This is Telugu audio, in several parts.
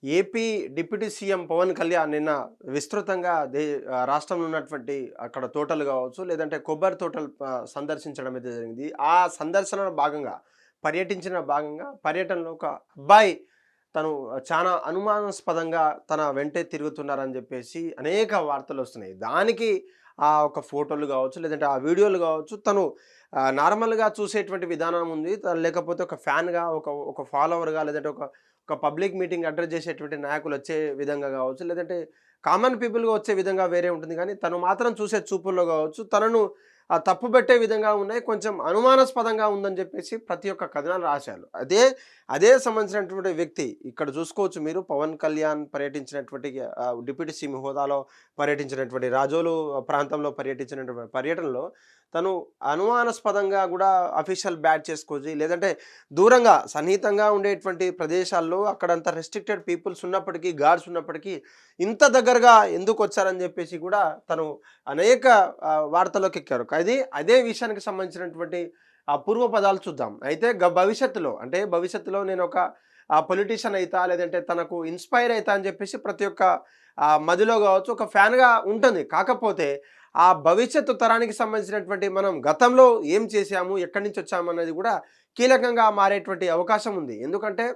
AP deputy CM Pawan Kalyan నిన్న విస్తృతంగా రాష్ట్రంలో ఉన్నటువంటి అక్కడ తోటలు కావచ్చు, లేదంటే కొబ్బరి తోటలు సందర్శించడం అయితే జరిగింది. ఆ సందర్శనలో భాగంగా, పర్యటనలో ఒక అబ్బాయి తను చాలా అనుమానాస్పదంగా తన వెంటే తిరుగుతున్నారని చెప్పేసి అనేక వార్తలు వస్తున్నాయి. దానికి ఆ ఒక ఫోటోలు కావచ్చు, లేదంటే ఆ వీడియోలు కావచ్చు, తను నార్మల్‌గా చూసేటువంటి విధానం ఉంది. లేకపోతే ఒక ఫ్యాన్‌గా, ఒక ఒక ఫాలోవర్‌గా, లేదంటే ఒక ఒక పబ్లిక్ మీటింగ్ అడ్రెస్ చేసేటువంటి నాయకులు వచ్చే విధంగా కావచ్చు, లేదంటే కామన్ పీపుల్‌గా వచ్చే విధంగా వేరే ఉంటుంది. కానీ తను మాత్రం చూసే చూపుల్లో కావచ్చు, తనను తప్పుబట్టే విధంగా ఉన్నాయి. కొంచెం అనుమానాస్పదంగా ఉందని చెప్పేసి ప్రతి ఒక్క కథనాలు రాశారు. అదే సంబంధించినటువంటి వ్యక్తి ఇక్కడ చూసుకోవచ్చు మీరు. పవన్ కళ్యాణ్ పర్యటించినటువంటి డిప్యూటీ సీఎం హోదాలో పర్యటించినటువంటి రాజోలు ప్రాంతంలో పర్యటించినటువంటి పర్యటనలో తను అనుమానాస్పదంగా కూడా అఫీషియల్ బ్యాడ్జ్ చేసుకోవచ్చు, లేదంటే దూరంగా సన్నిహితంగా ఉండేటువంటి ప్రదేశాల్లో అక్కడంత రెస్ట్రిక్టెడ్ పీపుల్స్ ఉన్నప్పటికీ, గార్డ్స్ ఉన్నప్పటికీ ఇంత దగ్గరగా ఎందుకు వచ్చారని చెప్పేసి కూడా తను అనేక వార్తల్లోకి ఎక్కారు. అదే విషయానికి సంబంధించినటువంటి పూర్వ పదాలు చూద్దాం. అయితే భవిష్యత్తులో నేను ఒక పొలిటీషియన్ అయితా, లేదంటే తనకు ఇన్స్పైర్ అయితా అని చెప్పేసి ప్రతి ఒక్క మదిలో కావచ్చు ఒక ఫ్యాన్గా ఉంటుంది. కాకపోతే ఆ భవిష్యత్తు తరానికి సంబంధించినటువంటి మనం గతంలో ఏం చేశాము, ఎక్కడి నుంచి వచ్చాము అనేది కూడా కీలకంగా మారేటువంటి అవకాశం ఉంది. ఎందుకంటే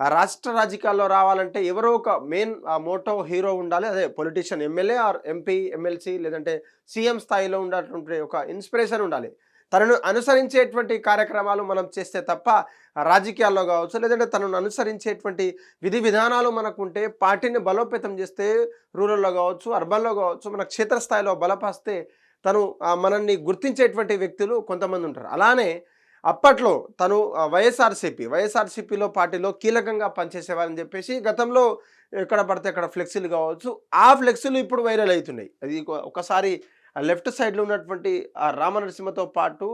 రాష్ట్ర రాజకీయాల్లో రావాలంటే ఎవరో ఒక మెయిన్ మోటో హీరో ఉండాలి. అదే politician, MLA or MP, MLC, లేదంటే సీఎం స్థాయిలో ఉన్నటువంటి ఒక ఇన్స్పిరేషన్ ఉండాలి. తనను అనుసరించేటువంటి కార్యక్రమాలు మనం చేస్తే తప్ప రాజకీయాల్లో కావచ్చు, లేదంటే తనను అనుసరించేటువంటి విధి విధానాలు మనకుంటే, పార్టీని బలోపేతం చేస్తే, రూరల్లో కావచ్చు, అర్బన్లో కావచ్చు, మన క్షేత్రస్థాయిలో బలపరిస్తే తను మనల్ని గుర్తించేటువంటి వ్యక్తులు కొంతమంది ఉంటారు. అలానే అప్పట్లో తను వైఎస్ఆర్సీపీలో పార్టీలో కీలకంగా పనిచేసేవారని చెప్పేసి గతంలో ఎక్కడ పడితే అక్కడ ఫ్లెక్సీలు కావచ్చు, ఆ ఫ్లెక్సీలు ఇప్పుడు వైరల్ అవుతున్నాయి. అది ఒకసారి లెఫ్ట్ సైడ్లో ఉన్నటువంటి రామనరసింహతో పాటు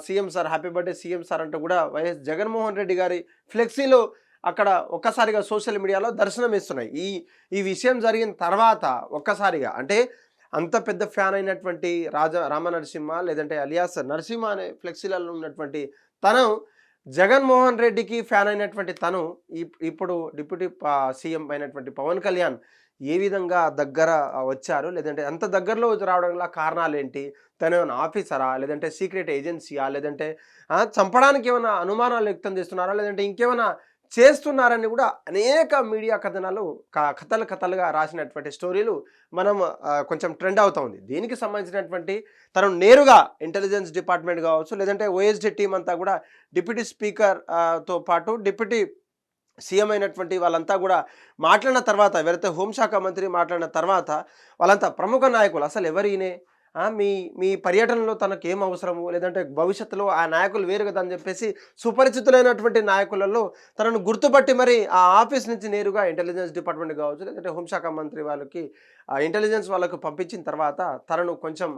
CM sir, happy birthday CM sir అంటూ కూడా వైఎస్ జగన్మోహన్ రెడ్డి గారి ఫ్లెక్సీలు అక్కడ ఒక్కసారిగా సోషల్ మీడియాలో దర్శనం ఇస్తున్నాయి. ఈ విషయం జరిగిన తర్వాత ఒక్కసారిగా అంటే అంత పెద్ద ఫ్యాన్ అయినటువంటి రామనరసింహ, లేదంటే అలియాస్ నరసింహ అనే ఫ్లెక్సీలలో ఉన్నటువంటి తను, జగన్మోహన్ రెడ్డికి ఫ్యాన్ అయినటువంటి తను ఇప్పుడు డిప్యూటీ సీఎం అయినటువంటి పవన్ కళ్యాణ్ ఏ విధంగా దగ్గర వచ్చారు, లేదంటే అంత దగ్గరలో రావడం గల కారణాలు ఏంటి, తను ఏమైనా ఆఫీసరా, లేదంటే సీక్రెట్ ఏజెన్సీయా, లేదంటే చంపడానికి ఏమైనా అనుమానాలు వ్యక్తం చేస్తున్నారా, లేదంటే ఇంకేమైనా చేస్తున్నారని కూడా అనేక మీడియా కథనాలు కథలుగా రాసినటువంటి స్టోరీలు మనం కొంచెం ట్రెండ్ అవుతా ఉంది. దీనికి సంబంధించినటువంటి తను నేరుగా ఇంటెలిజెన్స్ డిపార్ట్మెంట్ కావచ్చు, లేదంటే ఓఎస్డీ టీం అంతా కూడా డిప్యూటీ స్పీకర్ తో పాటు డిప్యూటీ సీఎం అయినటువంటి వాళ్ళంతా కూడా మాట్లాడిన తర్వాత, ఎవరైతే హోంశాఖ మంత్రి మాట్లాడిన తర్వాత వాళ్ళంతా ప్రముఖ నాయకులు అసలు ఎవరినే మీ మీ పర్యటనలో తనకు ఏం అవసరము, లేదంటే భవిష్యత్తులో ఆ నాయకులు వేరు కదా అని చెప్పేసి సుపరిచితులైనటువంటి నాయకులలో తనను గుర్తుపట్టి మరి ఆ ఆఫీస్ నుంచి నేరుగా ఇంటెలిజెన్స్ డిపార్ట్మెంట్ కావచ్చు, లేదంటే హోంశాఖ మంత్రి వాళ్ళకి ఇంటెలిజెన్స్ వాళ్ళకు పంపించిన తర్వాత తనను కొంచెం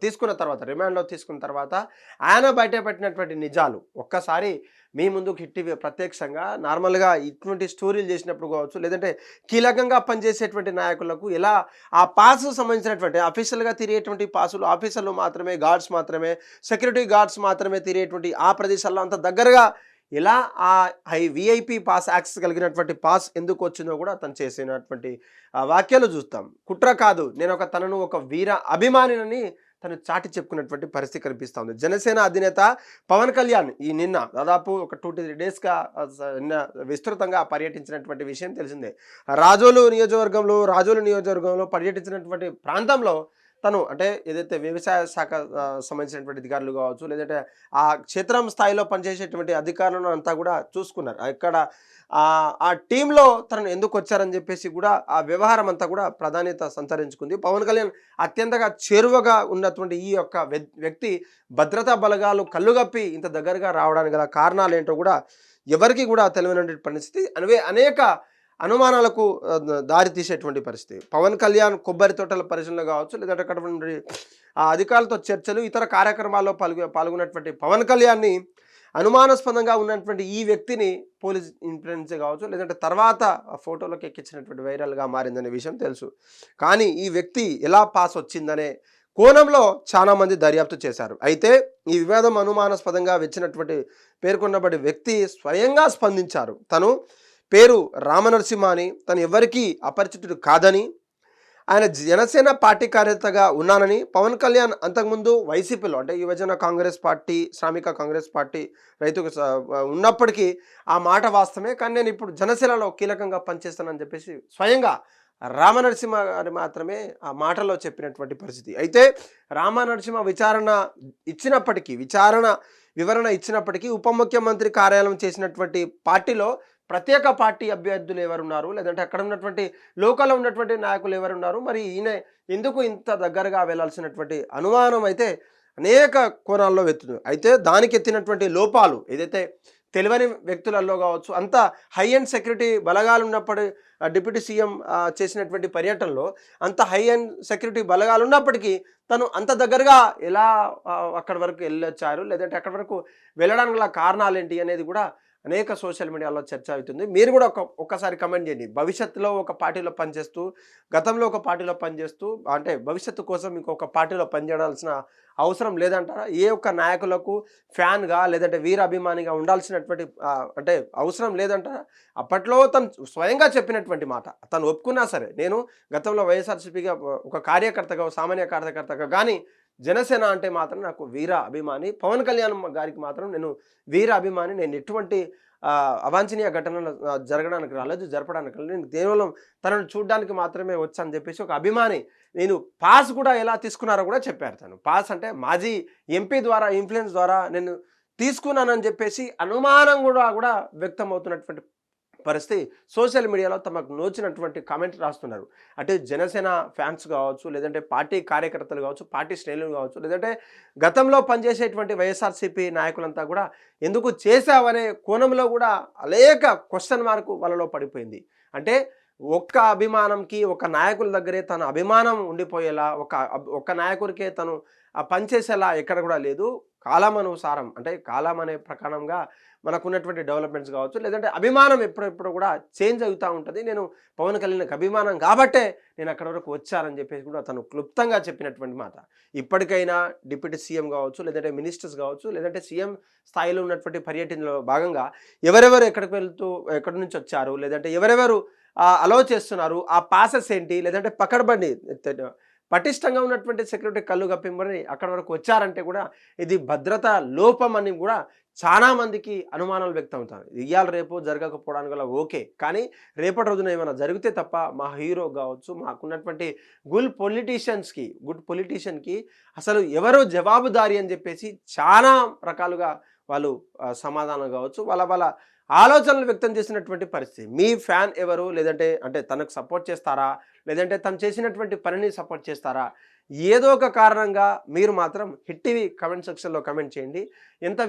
తీసుకున్న తర్వాత, రిమాండ్లో తీసుకున్న తర్వాత ఆయన బయటపెట్టినటువంటి నిజాలు ఒక్కసారి మీ ముందుకు హిట్ ప్రత్యక్షంగా నార్మల్గా ఇటువంటి స్టోరీలు చేసినప్పుడు కావచ్చు, లేదంటే కీలకంగా పనిచేసేటువంటి నాయకులకు ఎలా ఆ పాస్ సంబంధించినటువంటి అఫీషియల్గా తిరిగేటువంటి పాసులు ఆఫీసర్లు మాత్రమే, గార్డ్స్ మాత్రమే, సెక్యూరిటీ గార్డ్స్ మాత్రమే తిరిగేటువంటి ఆ ప్రదేశాల్లో అంత దగ్గరగా ఎలా ఆ విఐపి పాస్ యాక్సెస్ కలిగినటువంటి పాస్ ఎందుకు వచ్చిందో కూడా తను చేసినటువంటి వాక్యాలు చూస్తాం. కుట్ర కాదు, తనను ఒక వీర అభిమానిని తను చాటి చెప్పుకున్నటువంటి పరిస్థితి కనిపిస్తూ ఉంది. జనసేన అధినేత పవన్ కళ్యాణ్ నిన్న దాదాపు ఒక 2-3 డేస్గా విస్తృతంగా పర్యటించినటువంటి విషయం తెలిసిందే. రాజోలు నియోజకవర్గంలో పర్యటించినటువంటి ప్రాంతంలో తను అంటే ఏదైతే వ్యవసాయ శాఖ సంబంధించినటువంటి అధికారులు కావచ్చు, లేదంటే ఆ క్షేత్రం స్థాయిలో పనిచేసేటువంటి అధికారులను అంతా కూడా చూసుకున్నారు. ఇక్కడ ఆ టీంలో తనను ఎందుకు వచ్చారని చెప్పేసి కూడా ఆ వ్యవహారం అంతా కూడా ప్రాధాన్యత సంతరించుకుంది. పవన్ కళ్యాణ్ అత్యంతగా చేరువగా ఉన్నటువంటి ఈ యొక్క వ్యక్తి భద్రతా బలగాలు కళ్ళుగప్పి ఇంత దగ్గరగా రావడానికి గల కారణాలు ఏంటో కూడా ఎవరికి కూడా తెలియనటువంటి పరిస్థితి, అనేక అనుమానాలకు దారి తీసేటువంటి పరిస్థితి. పవన్ కళ్యాణ్ కొబ్బరి తోటల పరిశీలన కావచ్చు, లేదంటే అక్కడ అధికారులతో చర్చలు, ఇతర కార్యక్రమాల్లో పాల్గొన్నటువంటి పవన్ కళ్యాణ్ని అనుమానాస్పదంగా ఉన్నటువంటి ఈ వ్యక్తిని పోలీస్ ఇన్ఫ్లుయెన్స్ కావచ్చు, లేదంటే తర్వాత ఫోటోలకు ఎక్కించినటువంటి వైరల్గా మారిందనే విషయం తెలుసు. కానీ ఈ వ్యక్తి ఎలా పాస్ వచ్చిందనే కోణంలో చాలామంది దర్యాప్తు చేశారు. అయితే ఈ వివాదం అనుమానాస్పదంగా వచ్చినటువంటి పేర్కొన్నబడి వ్యక్తి స్వయంగా స్పందించారు. తను పేరు రామనరసింహ అని, తను ఎవరికీ అపరిచితుడు కాదని, ఆయన జనసేన పార్టీ కార్యకర్తగా ఉన్నానని, పవన్ కళ్యాణ్ అంతకుముందు వైసీపీలో అంటే యువజన కాంగ్రెస్ పార్టీ, శ్రామిక కాంగ్రెస్ పార్టీ, రైతుకు ఉన్నప్పటికీ ఆ మాట వాస్తవమే, కానీ నేను ఇప్పుడు జనసేనలో కీలకంగా పనిచేస్తానని చెప్పేసి స్వయంగా రామనరసింహ గారు మాత్రమే ఆ మాటలో చెప్పినటువంటి పరిస్థితి. అయితే రామనరసింహ వివరణ ఇచ్చినప్పటికీ ఉప ముఖ్యమంత్రి కార్యాలయం చేసినటువంటి పార్టీలో ప్రత్యేక పార్టీ అభ్యర్థులు ఎవరున్నారు, లేదంటే అక్కడ ఉన్నటువంటి లోకల్లో ఉన్నటువంటి నాయకులు ఎవరున్నారు, మరి ఈయన ఎందుకు ఇంత దగ్గరగా వెళ్లాల్సినటువంటి అనుమానం అయితే అనేక కోణాల్లో వెతుతుంది. అయితే దానికి ఎత్తినటువంటి లోపాలు ఏదైతే తెలియని వ్యక్తులలో కావచ్చు, అంత హై అండ్ సెక్యూరిటీ బలగాలు ఉన్నప్పుడు డిప్యూటీ సీఎం చేసినటువంటి పర్యటనలో అంత హై అండ్ సెక్యూరిటీ బలగాలు ఉన్నప్పటికీ తను అంత దగ్గరగా ఎలా అక్కడి వరకు వెళ్ళొచ్చారు, లేదంటే అక్కడి వరకు వెళ్ళడానికి గల కారణాలు ఏంటి అనేది కూడా అనేక సోషల్ మీడియాలో చర్చ అవుతుంది. మీరు కూడా ఒక్కసారి కమెంట్ చేయండి. భవిష్యత్తులో ఒక పార్టీలో పనిచేస్తూ, గతంలో ఒక పార్టీలో పనిచేస్తూ, అంటే భవిష్యత్తు కోసం ఇంకొక పార్టీలో పనిచేయాల్సిన అవసరం లేదంటారా? ఏ ఒక్క నాయకులకు ఫ్యాన్గా లేదంటే వీర అభిమానిగా ఉండాల్సినటువంటి అంటే అవసరం లేదంటారా? అప్పట్లో తను స్వయంగా చెప్పినటువంటి మాట, తను ఒప్పుకున్నా సరే, నేను గతంలో వైఎస్ఆర్సీపీగా ఒక కార్యకర్తగా, సామాన్య కార్యకర్తగా కానీ జనసేన అంటే మాత్రం నాకు వీర అభిమాని, పవన్ కళ్యాణ్ గారికి మాత్రం నేను వీర అభిమాని, నేను ఎటువంటి అవాంఛనీయ ఘటనలు జరగడానికి రాలేదు, జరపడానికి రాలేదు, నేను కేవలం తనను చూడడానికి మాత్రమే వచ్చానని చెప్పేసి ఒక అభిమాని. నేను పాస్ కూడా ఎలా తీసుకున్నారో కూడా చెప్పారు. తను పాస్ అంటే మాజీ ఎంపీ ద్వారా ఇన్ఫ్లుయెన్స్ ద్వారా నేను తీసుకున్నానని చెప్పేసి అనుమానం కూడా వ్యక్తం అవుతున్నటువంటి పరిస్థితి. సోషల్ మీడియాలో తమకు నోచినటువంటి కామెంట్ రాస్తున్నారు. అంటే జనసేన ఫ్యాన్స్ కావచ్చు, లేదంటే పార్టీ కార్యకర్తలు కావచ్చు, పార్టీ శ్రేణులు కావచ్చు, లేదంటే గతంలో పనిచేసేటువంటి వైఎస్ఆర్సీపీ నాయకులంతా కూడా ఎందుకు చేశావనే కోణంలో కూడా అనేక క్వశ్చన్ మార్కు వాళ్ళలో పడిపోయింది. అంటే ఒక్క అభిమానంకి, ఒక నాయకుల దగ్గరే తన అభిమానం ఉండిపోయేలా, ఒక్క నాయకుడికే తను పనిచేసేలా ఎక్కడ కూడా లేదు. కాలమనుసారం అంటే కాలం అనే ప్రకారంగా మనకున్నటువంటి డెవలప్మెంట్స్ కావచ్చు, లేదంటే అభిమానం ఎప్పుడెప్పుడు కూడా చేంజ్ అవుతూ ఉంటుంది. నేను పవన్ కళ్యాణ్కి అభిమానం కాబట్టే నేను అక్కడి వరకు వచ్చారని చెప్పేసి కూడా తను క్లుప్తంగా చెప్పినటువంటి మాట. ఇప్పటికైనా డిప్యూటీ సీఎం కావచ్చు, లేదంటే మినిస్టర్స్ కావచ్చు, లేదంటే సీఎం స్థాయిలో ఉన్నటువంటి పర్యటనలో భాగంగా ఎవరెవరు ఎక్కడి నుంచి వచ్చారు, లేదంటే ఎవరెవరు అలౌ చేస్తున్నారు, ఆ పాసెస్ ఏంటి, లేదంటే పకడ్బందీ పటిష్టంగా ఉన్నటువంటి సెక్యూరిటీ కళ్ళు కప్పింబడి అక్కడి వరకు వచ్చారంటే కూడా ఇది భద్రతా లోపం అని కూడా చాలా మందికి అనుమానాలు వ్యక్తం అవుతాయి. ఇవాళ రేపు జరగకపోవడానికి గల ఓకే, కానీ రేపటి రోజున ఏమైనా జరిగితే తప్ప మా హీరో కావచ్చు, మాకున్నటువంటి గుడ్ పొలిటీషియన్కి అసలు ఎవరో జవాబుదారీ అని చెప్పేసి చాలా రకాలుగా వాళ్ళు సమాధానం కావచ్చు, వాళ్ళ ఆలోచనలు వ్యక్తం చేసినటువంటి పరిస్థితి. మీ ఫ్యాన్ ఎవరు, లేదంటే అంటే తనకు సపోర్ట్ చేస్తారా, లేదంటే తను చేసినటువంటి పనిని సపోర్ట్ చేస్తారా, ఏదో ఒక కారణంగా మీరు మాత్రం హిట్ టీవీ కమెంట్ సెక్షన్లో కమెంట్ చేయండి. ఎంత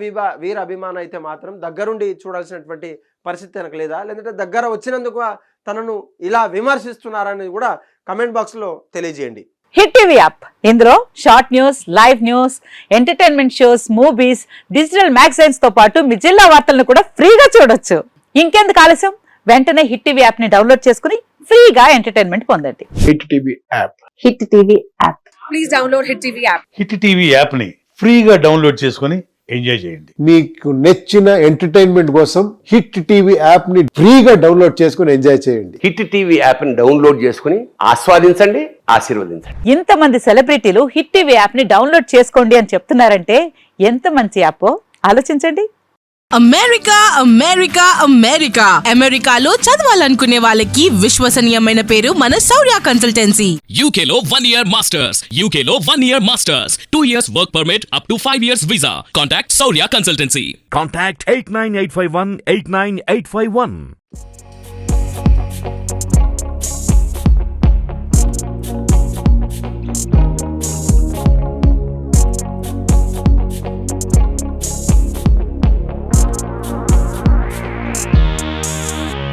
వీర అభిమానం అయితే మాత్రం దగ్గరుండి చూడాల్సినటువంటి పరిస్థితి తనకు లేదా, లేదంటే దగ్గర వచ్చినందుకు తనను ఇలా విమర్శిస్తున్నారని కూడా కమెంట్ బాక్స్లో తెలియజేయండి. హిట్ టీవీ యాప్, ఇందులో short news, live news, entertainment shows, movies, digital magazines తో పాటు మీ జిల్లా వార్తలను కూడా ఫ్రీగా చూడొచ్చు. ఇంకెందుకు ఆలస్యం, వెంటనే హిట్ టీవీ యాప్ ని డౌన్లోడ్ చేసుకుని ఫ్రీగా ఎంటర్టైన్మెంట్ పొందండి. Hit TV app, hit TV app, please download hit TV app. Hit TV app ని ఫ్రీగా డౌన్లోడ్ చేసుకుని ఎంజాయ్ చేయండి. మీకు నచ్చిన ఎంటర్టైన్మెంట్ కోసం హిట్ టీవీ యాప్ ని ఫ్రీగా డౌన్లోడ్ చేసుకుని ఎంజాయ్ చేయండి. హిట్ టీవీ యాప్ ని డౌన్లోడ్ చేసుకుని ఆస్వాదించండి, ఆశీర్వదించండి. ఇంతమంది సెలబ్రిటీలు హిట్ టీవీ యాప్ ని డౌన్లోడ్ చేసుకోండి అని చెప్తున్నారంటే ఎంత మంచి యాప్ ఆలోచించండి. అమెరికా అమెరికా అమెరికా అమెరికాలో చదవాలనుకునే వాళ్ళకి విశ్వసనీయమైన పేరు మన శౌర్య కన్సల్టెన్సీ. UK లో 1 year masters, UK లో 1 year masters, 2 years work permit up to 5 years visa. Contact Saurya Consultancy. Contact 89851 89851.